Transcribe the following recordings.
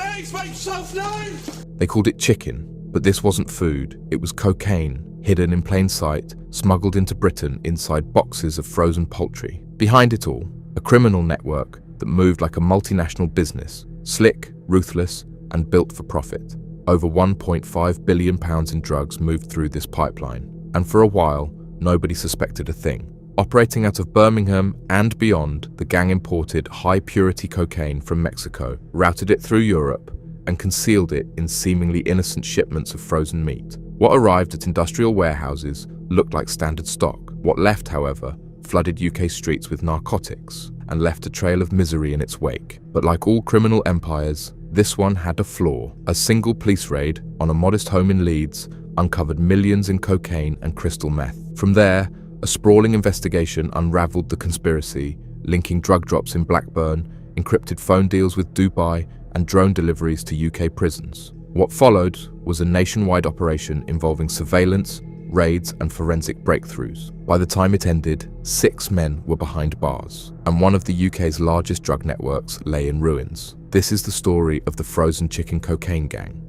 Please make yourself known! They called it chicken, but this wasn't food. It was cocaine, hidden in plain sight, smuggled into Britain inside boxes of frozen poultry. Behind it all, a criminal network that moved like a multinational business, slick, ruthless, and built for profit. Over £1.5 billion in drugs moved through this pipeline, and for a while, nobody suspected a thing. Operating out of Birmingham and beyond, the gang imported high-purity cocaine from Mexico, routed it through Europe, and concealed it in seemingly innocent shipments of frozen meat. What arrived at industrial warehouses looked like standard stock. What left, however, flooded UK streets with narcotics and left a trail of misery in its wake. But like all criminal empires, this one had a flaw. A single police raid on a modest home in Leeds uncovered millions in cocaine and crystal meth. From there, a sprawling investigation unraveled the conspiracy, linking drug drops in Blackburn, encrypted phone deals with Dubai, and drone deliveries to UK prisons. What followed was a nationwide operation involving surveillance, raids, and forensic breakthroughs. By the time it ended, 6 men were behind bars, and one of the UK's largest drug networks lay in ruins. This is the story of the frozen chicken cocaine gang.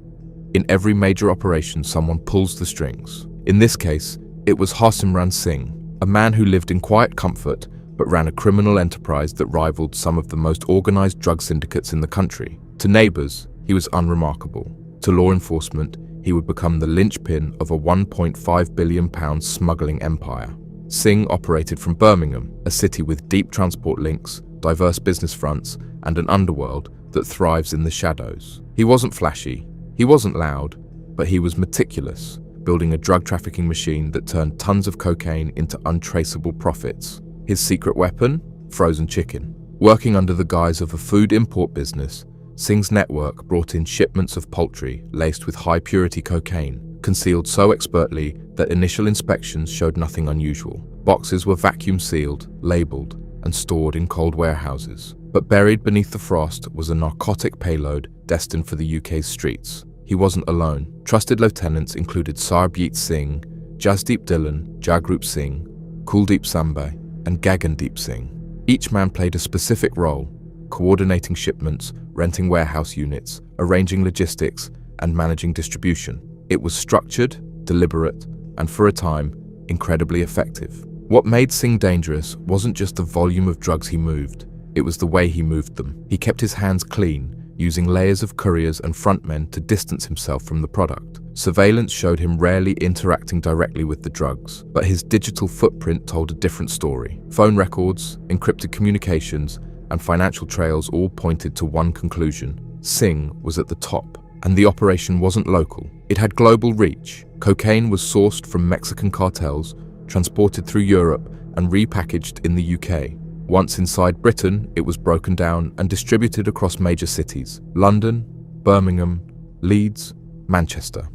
In every major operation, someone pulls the strings. In this case, it was Harsimran Singh, a man who lived in quiet comfort but ran a criminal enterprise that rivaled some of the most organized drug syndicates in the country. To neighbors, he was unremarkable. To law enforcement, he would become the linchpin of a £1.5 billion smuggling empire. Singh operated from Birmingham, a city with deep transport links, diverse business fronts, and an underworld that thrives in the shadows. He wasn't flashy, he wasn't loud, but he was meticulous, building a drug trafficking machine that turned tons of cocaine into untraceable profits. His secret weapon? Frozen chicken. Working under the guise of a food import business, Singh's network brought in shipments of poultry laced with high-purity cocaine, concealed so expertly that initial inspections showed nothing unusual. Boxes were vacuum-sealed, labeled, and stored in cold warehouses. But buried beneath the frost was a narcotic payload destined for the UK's streets. He wasn't alone. Trusted lieutenants included Sarbjeet Singh, Jasdeep Dhillon, Jagrup Singh, Kuldeep Sambay, and Gagandeep Singh. Each man played a specific role, coordinating shipments, renting warehouse units, arranging logistics, and managing distribution. It was structured, deliberate, and for a time, incredibly effective. What made Singh dangerous wasn't just the volume of drugs he moved, it was the way he moved them. He kept his hands clean, using layers of couriers and frontmen to distance himself from the product. Surveillance showed him rarely interacting directly with the drugs, but his digital footprint told a different story. Phone records, encrypted communications, and financial trails all pointed to one conclusion: Singh was at the top, and the operation wasn't local. It had global reach. Cocaine was sourced from Mexican cartels, transported through Europe, and repackaged in the UK. Once inside Britain, it was broken down and distributed across major cities: London, Birmingham, Leeds, Manchester.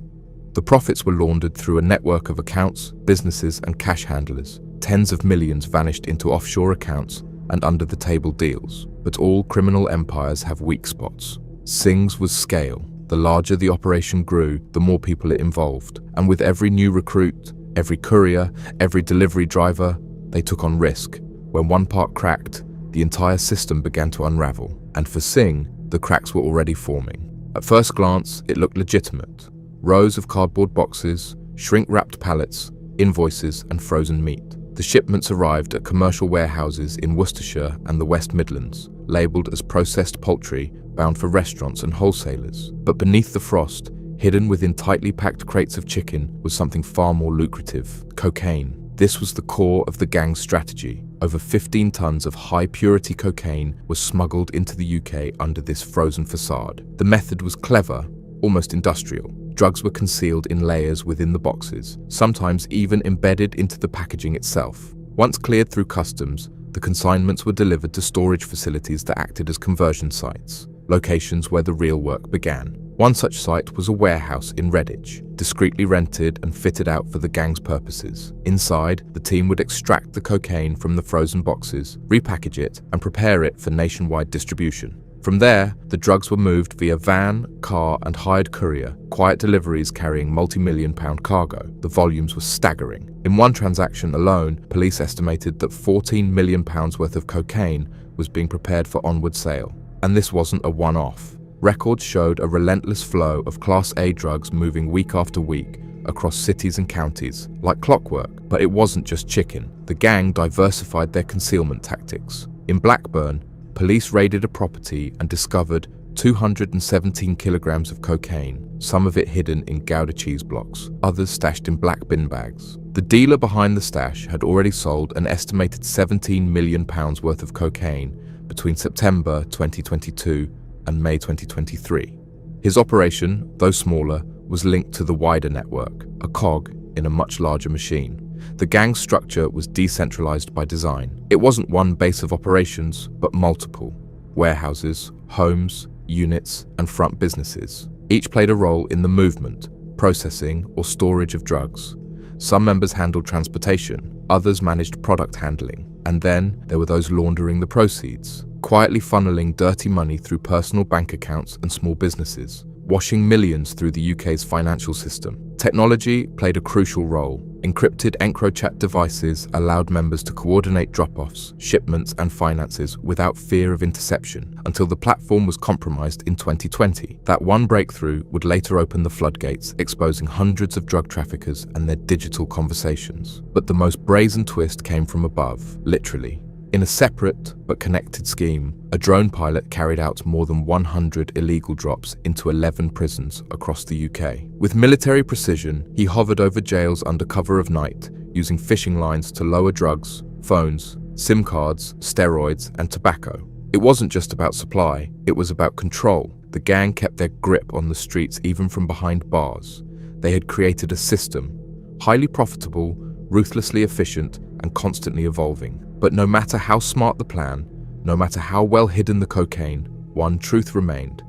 The profits were laundered through a network of accounts, businesses, and cash handlers. Tens of millions vanished into offshore accounts and under-the-table deals. But all criminal empires have weak spots. Singh's was scale. The larger the operation grew, the more people it involved. And with every new recruit, every courier, every delivery driver, they took on risk. When one part cracked, the entire system began to unravel. And for Singh, the cracks were already forming. At first glance, it looked legitimate. Rows of cardboard boxes, shrink-wrapped pallets, invoices, and frozen meat. The shipments arrived at commercial warehouses in Worcestershire and the West Midlands, labelled as processed poultry bound for restaurants and wholesalers. But beneath the frost, hidden within tightly packed crates of chicken, was something far more lucrative: cocaine. This was the core of the gang's strategy. Over 15 tons of high-purity cocaine was smuggled into the UK under this frozen facade. The method was clever, almost industrial. Drugs were concealed in layers within the boxes, sometimes even embedded into the packaging itself. Once cleared through customs, the consignments were delivered to storage facilities that acted as conversion sites, locations where the real work began. One such site was a warehouse in Redditch, discreetly rented and fitted out for the gang's purposes. Inside, the team would extract the cocaine from the frozen boxes, repackage it, and prepare it for nationwide distribution. From there, the drugs were moved via van, car, and hired courier, quiet deliveries carrying multi-million-pound cargo. The volumes were staggering. In one transaction alone, police estimated that £14 million worth of cocaine was being prepared for onward sale. And this wasn't a one-off. Records showed a relentless flow of Class A drugs moving week after week across cities and counties, like clockwork. But it wasn't just chicken. The gang diversified their concealment tactics. In Blackburn, police raided a property and discovered 217 kilograms of cocaine, some of it hidden in Gouda cheese blocks, others stashed in black bin bags. The dealer behind the stash had already sold an estimated £17 million worth of cocaine between September 2022 and May 2023. His operation, though smaller, was linked to the wider network, a cog in a much larger machine. The gang's structure was decentralized by design. It wasn't one base of operations, but multiple: warehouses, homes, units, and front businesses. Each played a role in the movement, processing, or storage of drugs. Some members handled transportation, others managed product handling, and then there were those laundering the proceeds, quietly funneling dirty money through personal bank accounts and small businesses, washing millions through the UK's financial system. Technology played a crucial role. Encrypted EncroChat devices allowed members to coordinate drop-offs, shipments, and finances without fear of interception, until the platform was compromised in 2020. That one breakthrough would later open the floodgates, exposing hundreds of drug traffickers and their digital conversations. But the most brazen twist came from above, literally. In a separate but connected scheme, a drone pilot carried out more than 100 illegal drops into 11 prisons across the UK. With military precision, he hovered over jails under cover of night, using fishing lines to lower drugs, phones, SIM cards, steroids, and tobacco. It wasn't just about supply, it was about control. The gang kept their grip on the streets even from behind bars. They had created a system, highly profitable, ruthlessly efficient, and constantly evolving. But no matter how smart the plan, no matter how well hidden the cocaine, one truth remained: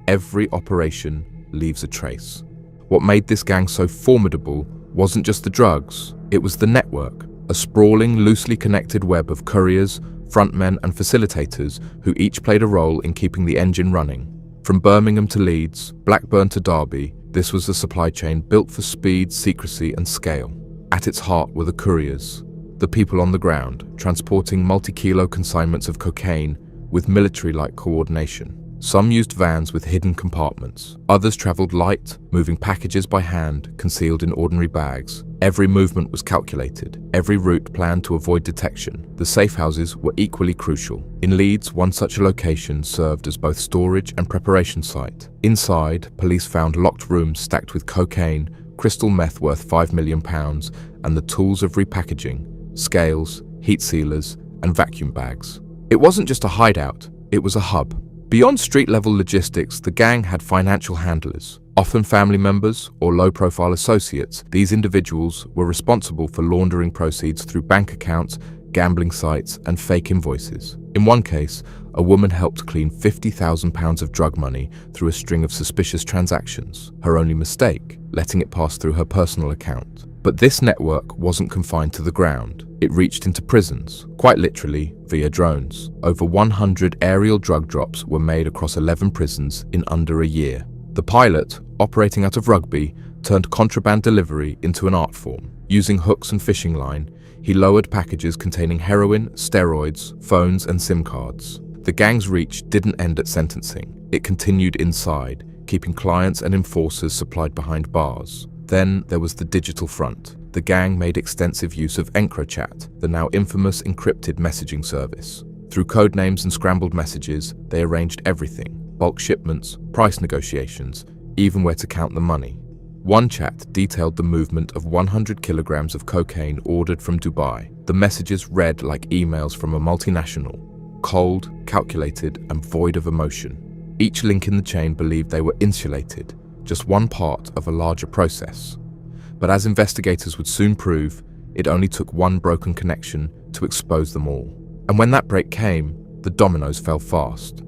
every operation leaves a trace. What made this gang so formidable wasn't just the drugs, it was the network, a sprawling, loosely connected web of couriers, frontmen, and facilitators who each played a role in keeping the engine running. From Birmingham to Leeds, Blackburn to Derby, this was a supply chain built for speed, secrecy, and scale. At its heart were the couriers, the people on the ground, transporting multi-kilo consignments of cocaine with military-like coordination. Some used vans with hidden compartments. Others traveled light, moving packages by hand, concealed in ordinary bags. Every movement was calculated, every route planned to avoid detection. The safe houses were equally crucial. In Leeds, one such a location served as both storage and preparation site. Inside, police found locked rooms stacked with cocaine, crystal meth worth £5 million, and the tools of repackaging: scales, heat sealers, and vacuum bags. It wasn't just a hideout, it was a hub. Beyond street-level logistics, the gang had financial handlers. Often family members or low-profile associates, these individuals were responsible for laundering proceeds through bank accounts, gambling sites, and fake invoices. In one case, a woman helped clean £50,000 of drug money through a string of suspicious transactions, her only mistake, letting it pass through her personal account. But this network wasn't confined to the ground. It reached into prisons, quite literally via drones. Over 100 aerial drug drops were made across 11 prisons in under a year. The pilot, operating out of Rugby, turned contraband delivery into an art form. Using hooks and fishing line, he lowered packages containing heroin, steroids, phones, and SIM cards. The gang's reach didn't end at sentencing. It continued inside, keeping clients and enforcers supplied behind bars. Then there was the digital front. The gang made extensive use of EncroChat, the now infamous encrypted messaging service. Through code names and scrambled messages, they arranged everything: bulk shipments, price negotiations, even where to count the money. One chat detailed the movement of 100 kilograms of cocaine ordered from Dubai. The messages read like emails from a multinational, cold, calculated, and void of emotion. Each link in the chain believed they were insulated, just one part of a larger process. But as investigators would soon prove, it only took one broken connection to expose them all. And when that break came, the dominoes fell fast.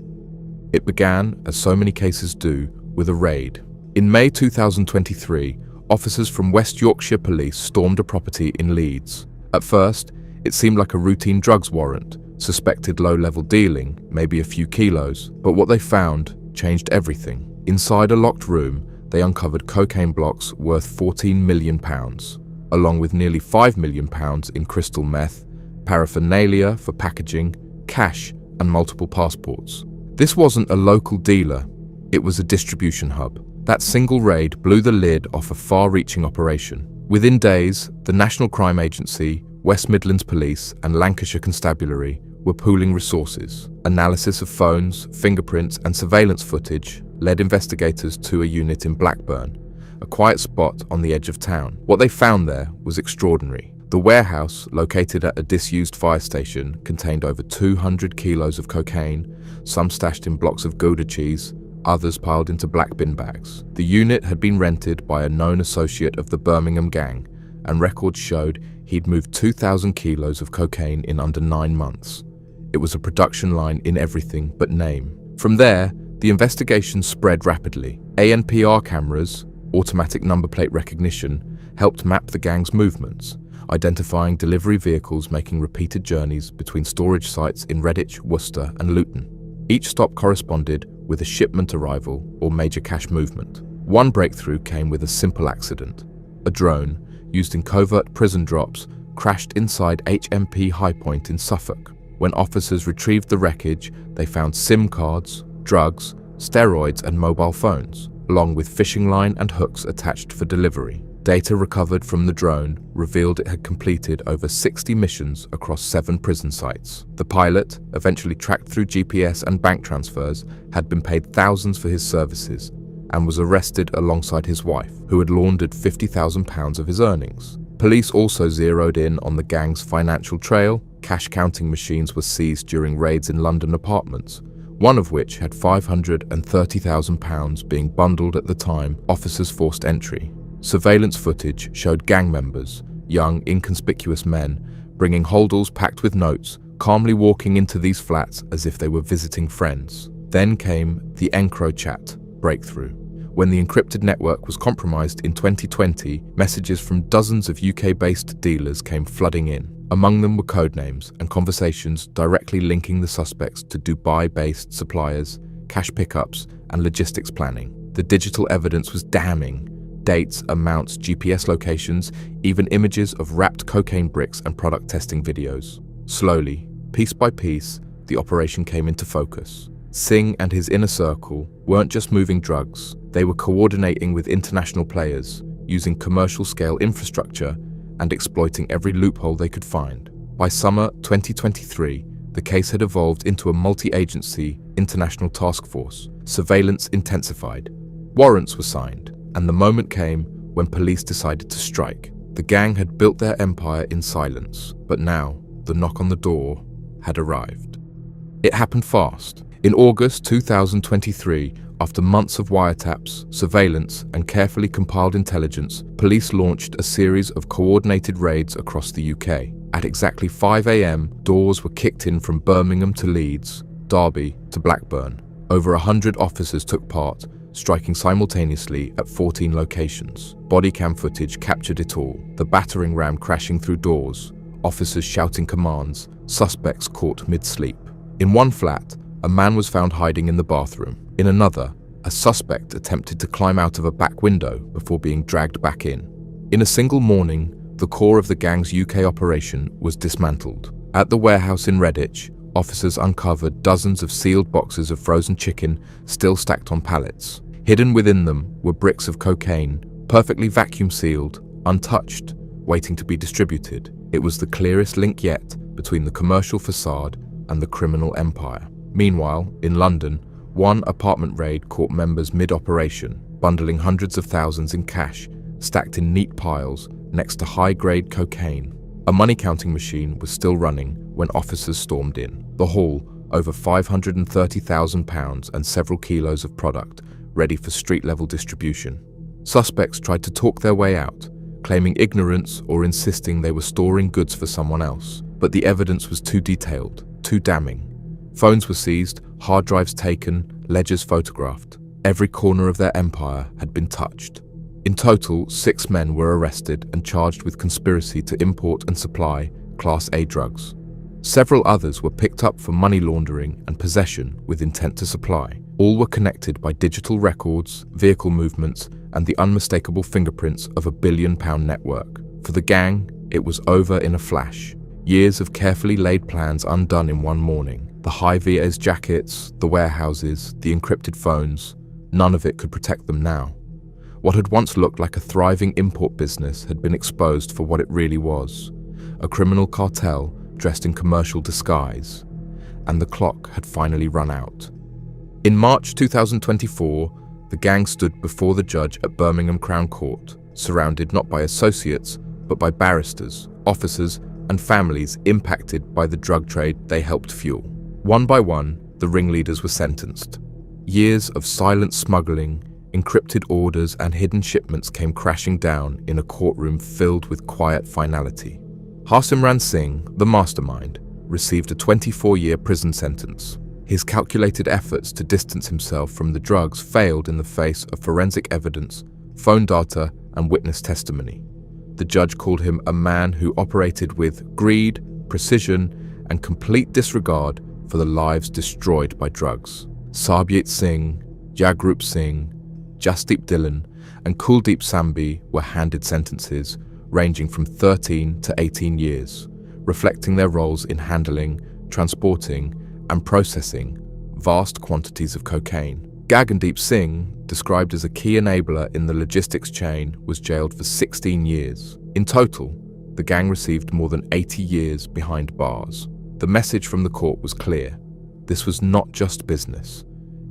It began, as so many cases do, with a raid. In May 2023, officers from West Yorkshire Police stormed a property in Leeds. At first, it seemed like a routine drugs warrant, suspected low-level dealing, maybe a few kilos. But what they found changed everything. Inside a locked room, they uncovered cocaine blocks worth £14 million, along with nearly £5 million in crystal meth, paraphernalia for packaging, cash, and multiple passports. This wasn't a local dealer. It was a distribution hub. That single raid blew the lid off a far-reaching operation. Within days, the National Crime Agency, West Midlands Police, and Lancashire Constabulary were pooling resources. Analysis of phones, fingerprints, and surveillance footage led investigators to a unit in Blackburn, a quiet spot on the edge of town. What they found there was extraordinary. The warehouse, located at a disused fire station, contained over 200 kilos of cocaine, some stashed in blocks of Gouda cheese, others piled into black bin bags. The unit had been rented by a known associate of the Birmingham gang, and records showed he'd moved 2,000 kilos of cocaine in under 9 months. It was a production line in everything but name. From there, the investigation spread rapidly. ANPR cameras, automatic number plate recognition, helped map the gang's movements, identifying delivery vehicles making repeated journeys between storage sites in Redditch, Worcester, and Luton. Each stop corresponded with a shipment arrival or major cash movement. One breakthrough came with a simple accident. A drone, used in covert prison drops, crashed inside HMP High Point in Suffolk. When officers retrieved the wreckage, they found SIM cards, drugs, steroids, and mobile phones, along with fishing line and hooks attached for delivery. Data recovered from the drone revealed it had completed over 60 missions across 7 prison sites. The pilot, eventually tracked through GPS and bank transfers, had been paid thousands for his services and was arrested alongside his wife, who had laundered £50,000 of his earnings. Police also zeroed in on the gang's financial trail. Cash counting machines were seized during raids in London apartments, one of which had £530,000 being bundled at the time officers forced entry. Surveillance footage showed gang members, young, inconspicuous men, bringing holdalls packed with notes, calmly walking into these flats as if they were visiting friends. Then came the EncroChat breakthrough. When the encrypted network was compromised in 2020, messages from dozens of UK-based dealers came flooding in. Among them were codenames and conversations directly linking the suspects to Dubai-based suppliers, cash pickups, and logistics planning. The digital evidence was damning. Dates, amounts, GPS locations, even images of wrapped cocaine bricks and product testing videos. Slowly, piece by piece, the operation came into focus. Singh and his inner circle weren't just moving drugs, they were coordinating with international players, using commercial-scale infrastructure and exploiting every loophole they could find. By summer 2023, the case had evolved into a multi-agency international task force. Surveillance intensified. Warrants were signed, and the moment came when police decided to strike. The gang had built their empire in silence, but now the knock on the door had arrived. It happened fast. In August 2023, after months of wiretaps, surveillance, and carefully compiled intelligence, police launched a series of coordinated raids across the UK. At exactly 5 a.m, doors were kicked in from Birmingham to Leeds, Derby to Blackburn. Over 100 officers took part, striking simultaneously at 14 locations. Bodycam footage captured it all. The battering ram crashing through doors, officers shouting commands, suspects caught mid-sleep. In one flat, a man was found hiding in the bathroom. In another, a suspect attempted to climb out of a back window before being dragged back in. In a single morning, the core of the gang's UK operation was dismantled. At the warehouse in Redditch, officers uncovered dozens of sealed boxes of frozen chicken still stacked on pallets. Hidden within them were bricks of cocaine, perfectly vacuum-sealed, untouched, waiting to be distributed. It was the clearest link yet between the commercial facade and the criminal empire. Meanwhile, in London, one apartment raid caught members mid-operation, bundling hundreds of thousands in cash, stacked in neat piles next to high-grade cocaine. A money-counting machine was still running when officers stormed in. The haul, over £530,000 and several kilos of product, ready for street-level distribution. Suspects tried to talk their way out, claiming ignorance or insisting they were storing goods for someone else. But the evidence was too detailed, too damning. Phones were seized, hard drives taken, ledgers photographed. Every corner of their empire had been touched. In total, 6 men were arrested and charged with conspiracy to import and supply Class A drugs. Several others were picked up for money laundering and possession with intent to supply. All were connected by digital records, vehicle movements, and the unmistakable fingerprints of a billion-pound network. For the gang, it was over in a flash. Years of carefully laid plans undone in one morning. The high-vis jackets, the warehouses, the encrypted phones, None of it could protect them now. What had once looked like a thriving import business had been exposed for what it really was, a criminal cartel dressed in commercial disguise, and the clock had finally run out. In March 2024, the gang stood before the judge at Birmingham Crown Court, surrounded not by associates, but by barristers, officers, and families impacted by the drug trade they helped fuel. One by one, the ringleaders were sentenced. Years of silent smuggling, encrypted orders, and hidden shipments came crashing down in a courtroom filled with quiet finality. Harsimran Singh, the mastermind, received a 24-year prison sentence. His calculated efforts to distance himself from the drugs failed in the face of forensic evidence, phone data, and witness testimony. The judge called him a man who operated with greed, precision, and complete disregard for the lives destroyed by drugs. Sarbjeet Singh, Jagrup Singh, Jasdeep Dhillon, and Kuldeep Sambhi were handed sentences ranging from 13 to 18 years, reflecting their roles in handling, transporting, and processing vast quantities of cocaine. Gagandeep Singh, described as a key enabler in the logistics chain, was jailed for 16 years. In total, the gang received more than 80 years behind bars. The message from the court was clear. This was not just business.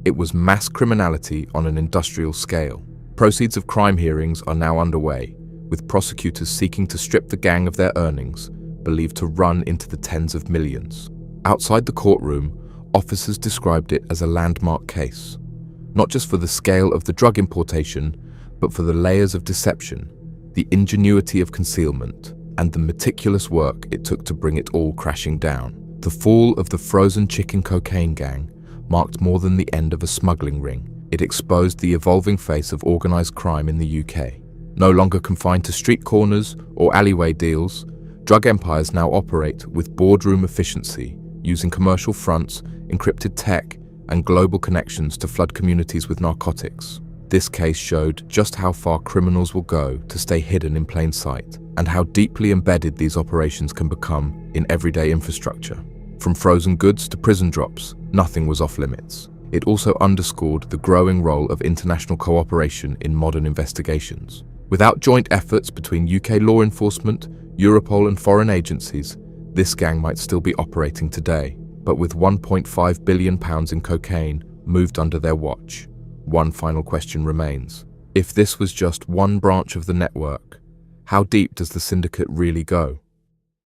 It was mass criminality on an industrial scale. Proceeds of crime hearings are now underway, with prosecutors seeking to strip the gang of their earnings, believed to run into the tens of millions. Outside the courtroom, officers described it as a landmark case, not just for the scale of the drug importation, but for the layers of deception, the ingenuity of concealment, and the meticulous work it took to bring it all crashing down. The fall of the frozen chicken cocaine gang marked more than the end of a smuggling ring. It exposed the evolving face of organized crime in the UK. No longer confined to street corners or alleyway deals, drug empires now operate with boardroom efficiency, using commercial fronts, encrypted tech, and global connections to flood communities with narcotics. This case showed just how far criminals will go to stay hidden in plain sight, and how deeply embedded these operations can become in everyday infrastructure. From frozen goods to prison drops, nothing was off limits. It also underscored the growing role of international cooperation in modern investigations. Without joint efforts between UK law enforcement, Europol, and foreign agencies, this gang might still be operating today. But with £1.5 billion in cocaine moved under their watch, one final question remains. If this was just one branch of the network, how deep does the syndicate really go?